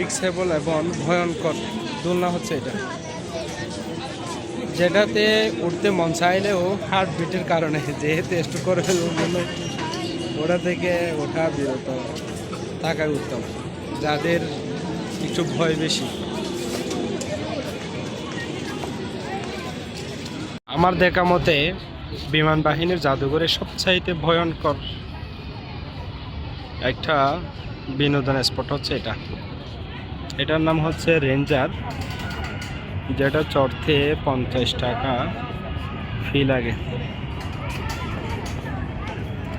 আনফিক্সেবল এবং ভয়ঙ্কর দোলনা হচ্ছে এটা, যেটাতে উঠতে মন চাইলেও হার্ট বিটের কারণে যেহেতু একটু করে ফেলবো ওটা থেকে ওঠা বিরত থাকা উত্তম, যাদের একটু ভয় বেশি। আমার দেখা মতে বিমান বাহিনীর জাদুঘরে সবচাইতে ভয়ঙ্কর একটা বিনোদন স্পট হচ্ছে এটা। এটার নাম হচ্ছে রেঞ্জার, যেটা চড়তে 50 টাকা ফি লাগে।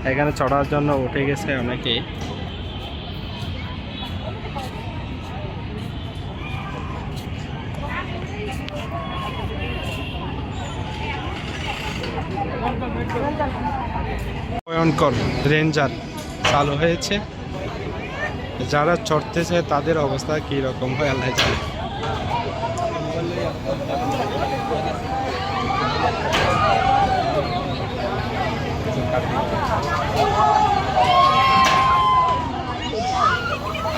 এখানে চড়ার জন্য উঠে গেছে অনেকে। ভয়ঙ্কর রেঞ্জার চালু হয়েছে, যারা চড়তেছে তাদের অবস্থা কি রকম হয় আল্লাহ জানে।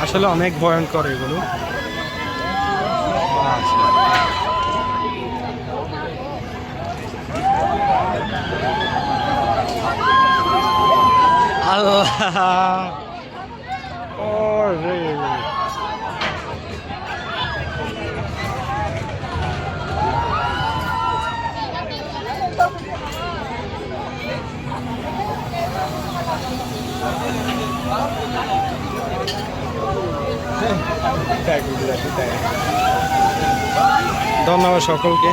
আসলে অনেক ভয়ঙ্কর এগুলো। আল্লাহ ওরে ধন্যবাদ সকলকে।